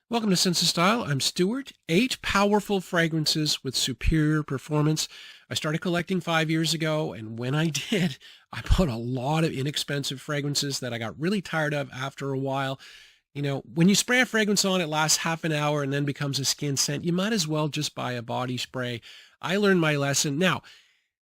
Welcome to Sense of Style. I'm Stuart. 8 powerful fragrances with superior performance. I started collecting 5 years ago, and when I did, I bought a lot of inexpensive fragrances that I got really tired of after a while. You know, when you spray a fragrance on, it lasts half an hour and then becomes a skin scent. You might as well just buy a body spray. I learned my lesson. Now,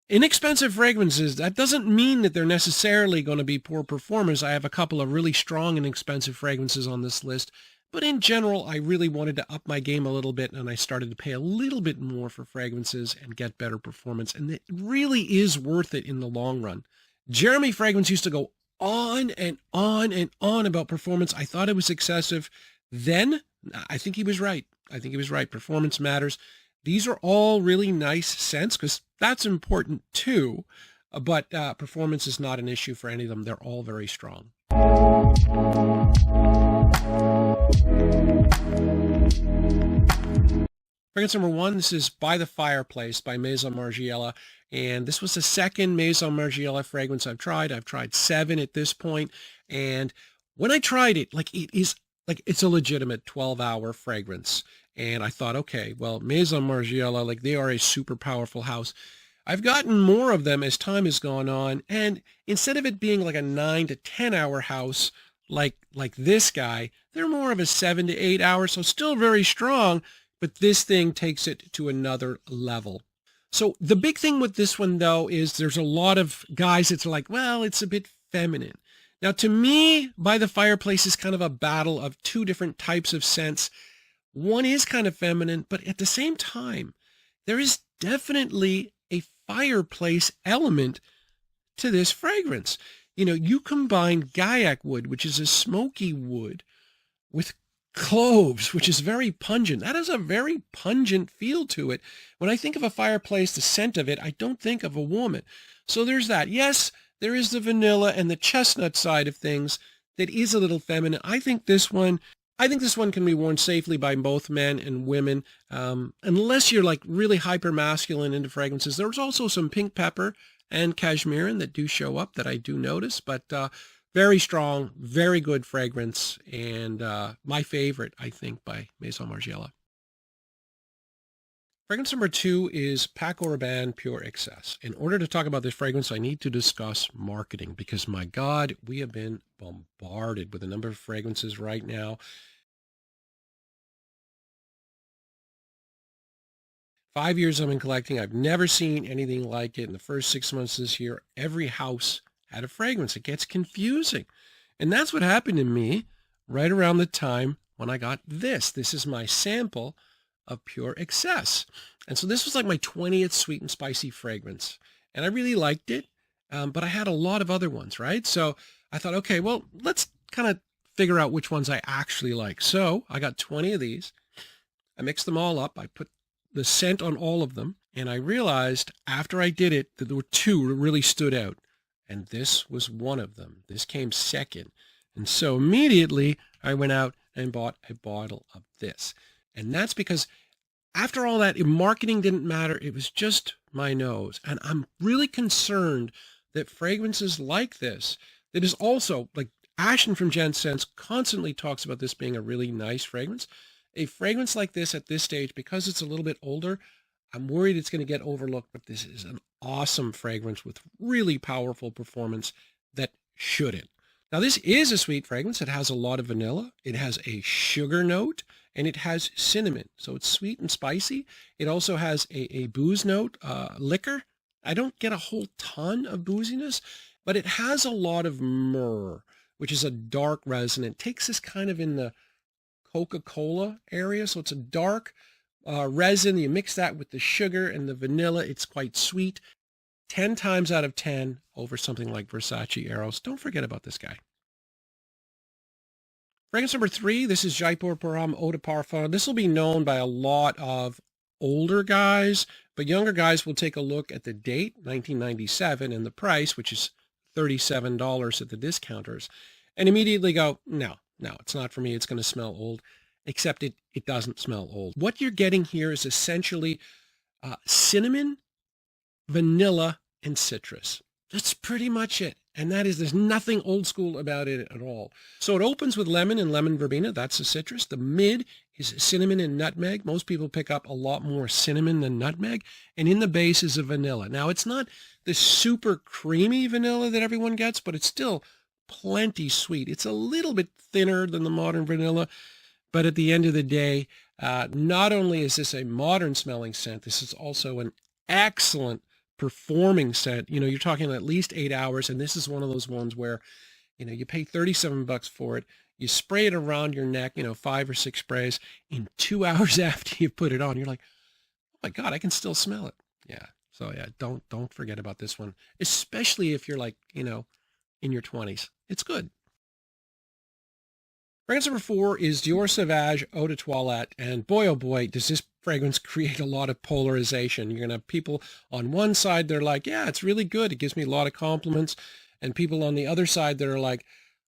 inexpensive fragrances, that doesn't mean that they're necessarily going to be poor performers. I have a couple of really strong and expensive fragrances on this list. But in general, I really wanted to up my game a little bit, and I started to pay a little bit more for fragrances and get better performance. And it really is worth it in the long run. Jeremy Fragrance used to go on and on and on about performance. I thought it was excessive. Then I think he was right. Performance matters. These are all really nice scents because that's important too. But performance is not an issue for any of them. They're all very strong. Fragrance number 1, this is By the Fireplace by Maison Margiela. And this was the second Maison Margiela fragrance I've tried. I've tried 7 at this point. And when I tried it, it's a legitimate 12-hour fragrance. And I thought, okay, well, Maison Margiela, they are a super powerful house. I've gotten more of them as time has gone on. And instead of it being like a 9 to 10-hour house, like this guy, they're more of a 7 to 8 hours. So still very strong. But this thing takes it to another level. So the big thing with this one, though, is there's a lot of guys that's like, well, it's a bit feminine. Now, to me, By the Fireplace is kind of a battle of 2 different types of scents. One is kind of feminine, but at the same time, there is definitely a fireplace element to this fragrance. You know, you combine Gaiac wood, which is a smoky wood, with cloves, which is very pungent. That has a very pungent feel to it. When I think of a fireplace, the scent of it, I don't think of a woman. So there's that. Yes, there is the vanilla and the chestnut side of things that is a little feminine. I think this one can be worn safely by both men and women, unless you're like really hyper masculine into fragrances. There's also some pink pepper and cashmere that do show up that I do notice, but very strong, very good fragrance, and my favorite, I think, by Maison Margiela. Fragrance number 2 is Paco Rabanne Pure Excess. In order to talk about this fragrance, I need to discuss marketing because, my God, we have been bombarded with a number of fragrances right now. 5 years I've been collecting. I've never seen anything like it. In the first 6 months this year, every house had a fragrance. It gets confusing. And that's what happened to me right around the time when I got this. This is my sample of Pure Excess. And so this was like my 20th sweet and spicy fragrance. And I really liked it, but I had a lot of other ones, right? So I thought, okay, well, let's kind of figure out which ones I actually like. So I got 20 of these. I mixed them all up. I put the scent on all of them. And I realized after I did it that there were 2 that really stood out. And this was one of them. This came second. And so immediately I went out and bought a bottle of this. And that's because after all that, marketing didn't matter. It was just my nose. And I'm really concerned that fragrances like this, that is also like Ashton from Gen Sense constantly talks about this being a really nice fragrance. A fragrance like this at this stage, because it's a little bit older, I'm worried it's going to get overlooked, but this is an awesome fragrance with really powerful performance that shouldn't. Now, this is a sweet fragrance. It has a lot of vanilla. It has a sugar note, and it has cinnamon. So it's sweet and spicy. It also has a booze note, liquor. I don't get a whole ton of booziness, but it has a lot of myrrh, which is a dark resin. It takes this kind of in the Coca-Cola area. So it's a dark resin. You mix that with the sugar and the vanilla. It's quite sweet. 10 times out of 10 over something like Versace Eros. Don't forget about this guy. Fragrance number 3, this is Jaipur Eau de Parfum. This will be known by a lot of older guys, but younger guys will take a look at the date, 1997, and the price, which is $37 at the discounters, and immediately go, no, it's not for me. It's going to smell old. Except it doesn't smell old. What you're getting here is essentially cinnamon, vanilla, and citrus. That's pretty much it. And there's nothing old school about it at all. So it opens with lemon and lemon verbena. That's the citrus. The mid is cinnamon and nutmeg. Most people pick up a lot more cinnamon than nutmeg. And in the base is a vanilla. Now, it's not the super creamy vanilla that everyone gets, but it's still plenty sweet. It's a little bit thinner than the modern vanilla, but at the end of the day, not only is this a modern smelling scent, this is also an excellent performing scent. You're talking at least 8 hours, and this is one of those ones where, you pay $37 for it. You spray it around your neck, 5 or 6 sprays. In 2 hours after you put it on, you're like, oh my God, I can still smell it. Yeah. So yeah, don't forget about this one, especially if you're like, in your 20s. It's good. Fragrance number 4 is Dior Sauvage Eau de Toilette. And boy, oh boy, does this fragrance create a lot of polarization. You're going to have people on one side, they're like, yeah, it's really good. It gives me a lot of compliments. And people on the other side that are like,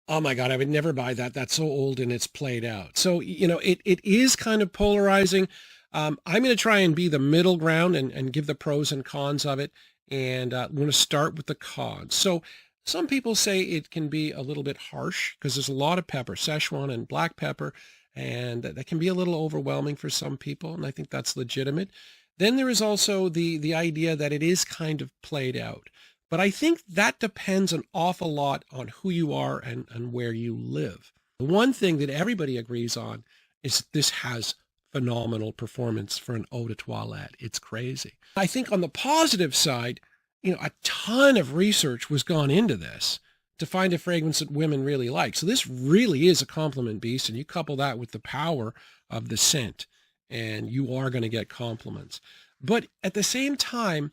oh my God, I would never buy that. That's so old and it's played out. So, it is kind of polarizing. I'm going to try and be the middle ground and give the pros and cons of it. And I'm going to start with the cons. So some people say it can be a little bit harsh because there's a lot of pepper, Szechuan and black pepper, and that can be a little overwhelming for some people. And I think that's legitimate. Then there is also the idea that it is kind of played out. But I think that depends an awful lot on who you are and where you live. The one thing that everybody agrees on is this has phenomenal performance for an eau de toilette. It's crazy. I think on the positive side, a ton of research was gone into this to find a fragrance that women really like. So this really is a compliment beast, and you couple that with the power of the scent, and you are going to get compliments. But at the same time,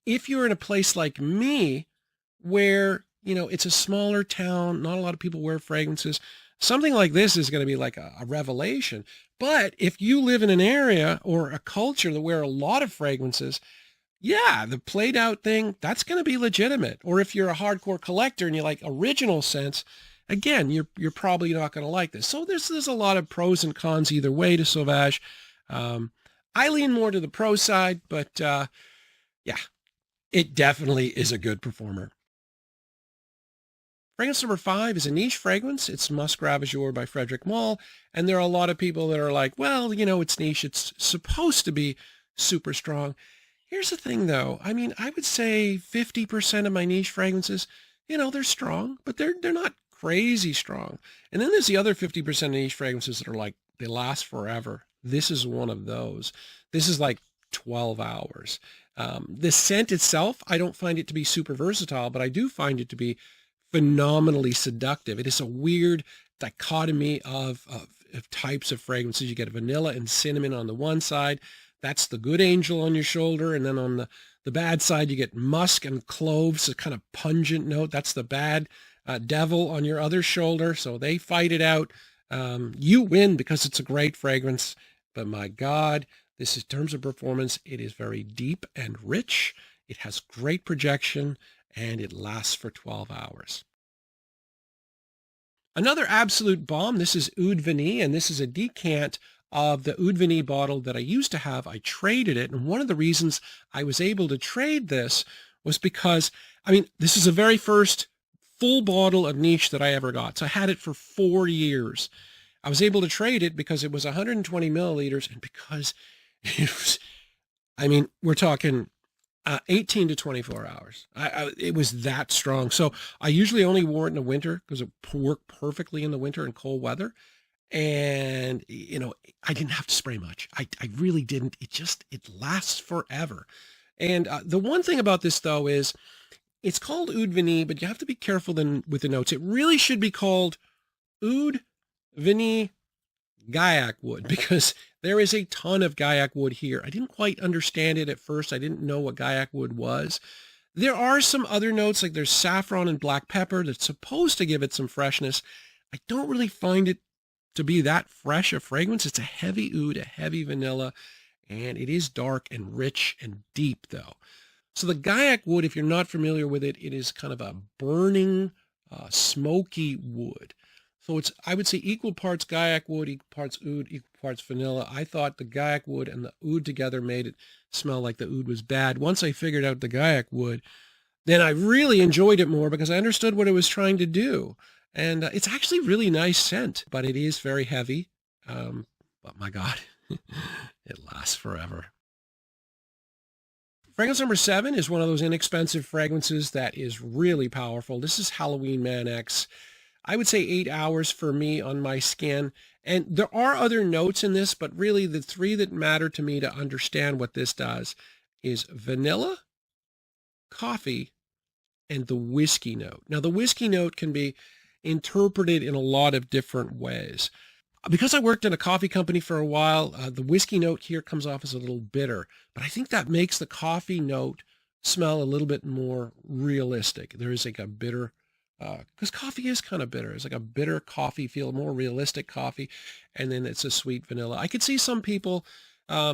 if you're in a place like me where, it's a smaller town, not a lot of people wear fragrances, something like this is going to be like a revelation. But if you live in an area or a culture that wear a lot of fragrances, yeah, the played out thing, that's going to be legitimate. Or if you're a hardcore collector and you like original scents, again, you're probably not going to like this. So there's a lot of pros and cons either way to Sauvage. I lean more to the pro side, but yeah, it definitely is a good performer. Fragrance number 5 is a niche fragrance. It's Musc Ravageur by Frederic Malle. And there are a lot of people that are like, well, it's niche. It's supposed to be super strong. Here's the thing, though. I mean, I would say 50% of my niche fragrances, they're strong, but they're not crazy strong. And then there's the other 50% of niche fragrances that are like, they last forever. This is one of those. This is like 12 hours. The scent itself, I don't find it to be super versatile, but I do find it to be phenomenally seductive. It is a weird dichotomy of types of fragrances. You get vanilla and cinnamon on the one side. That's the good angel on your shoulder. And then on the bad side, you get musk and cloves, a kind of pungent note. That's the bad devil on your other shoulder. So they fight it out. You win because it's a great fragrance. But my God, this is in terms of performance, it is very deep and rich. It has great projection, and it lasts for 12 hours. Another absolute bomb, this is Oud Vanille, and this is a decant of the Oud Vanille bottle that I used to have. I traded it, and one of the reasons I was able to trade this was because, this is the very first full bottle of niche that I ever got. So I had it for 4 years. I was able to trade it because it was 120 milliliters, and because it was, we're talking 18 to 24 hours. It was that strong. So I usually only wore it in the winter because it worked perfectly in the winter and cold weather. And, I didn't have to spray much. I really didn't. It lasts forever. And the one thing about this, though, is it's called Oud Vanille, but you have to be careful with the notes. It really should be called Oud Vanille Gaiac wood, because there is a ton of Gaiac wood here. I didn't quite understand it at first. I didn't know what Gaiac wood was. There are some other notes, like there's saffron and black pepper that's supposed to give it some freshness. I don't really find it to be that fresh a fragrance. It's a heavy oud, a heavy vanilla, and it is dark and rich and deep, though. So the Gaiac wood, if you're not familiar with it, it is kind of a burning, smoky wood. So it's, I would say, equal parts Gaiac wood, equal parts oud, equal parts vanilla. I thought the Gaiac wood and the oud together made it smell like the oud was bad. Once I figured out the Gaiac wood, then I really enjoyed it more because I understood what it was trying to do. And it's actually really nice scent, but it is very heavy. my God, it lasts forever. Fragrance number 7 is one of those inexpensive fragrances that is really powerful. This is Halloween Man X. I would say 8 hours for me on my skin. And there are other notes in this, but really the 3 that matter to me to understand what this does is vanilla, coffee, and the whiskey note. Now, the whiskey note can be interpreted in a lot of different ways. Because I worked in a coffee company for a while, the whiskey note here comes off as a little bitter, but I think that makes the coffee note smell a little bit more realistic. There is like a bitter, because coffee is kind of bitter. It's like a bitter coffee feel, more realistic coffee, and then it's a sweet vanilla. I could see some people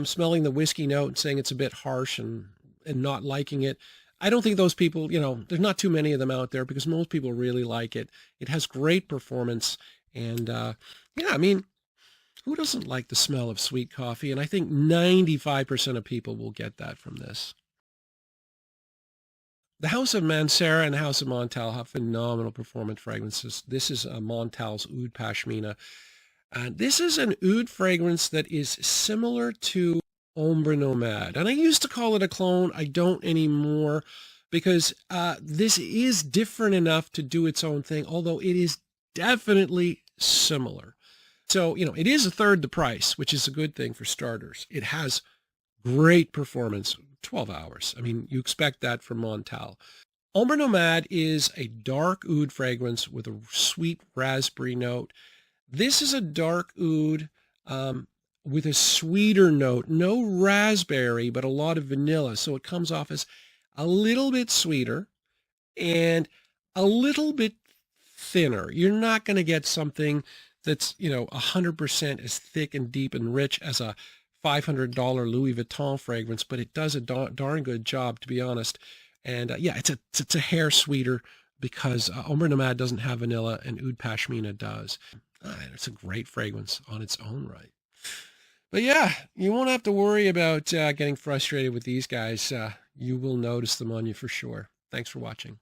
smelling the whiskey note and saying it's a bit harsh and not liking it. I don't think those people, there's not too many of them out there because most people really like it. It has great performance. And yeah, I mean, who doesn't like the smell of sweet coffee? And I think 95% of people will get that from this. The House of Mancera and the House of Montale have phenomenal performance fragrances. This is Montale's Oud Pashmina. This is an oud fragrance that is similar to Ombre Nomade. And I used to call it a clone. I don't anymore because this is different enough to do its own thing, although it is definitely similar. So, it is a third the price, which is a good thing for starters. It has great performance, 12 hours. I mean, you expect that from Montale. Ombre Nomade is a dark oud fragrance with a sweet raspberry note. This is a dark oud with a sweeter note, no raspberry, but a lot of vanilla. So it comes off as a little bit sweeter and a little bit thinner. You're not going to get something that's, 100% as thick and deep and rich as a $500 Louis Vuitton fragrance, but it does a darn good job, to be honest. And yeah, it's a hair sweeter because Ombre Nomade doesn't have vanilla and Oud Pashmina does. It's a great fragrance on its own right. But yeah, you won't have to worry about getting frustrated with these guys. You will notice them on you for sure. Thanks for watching.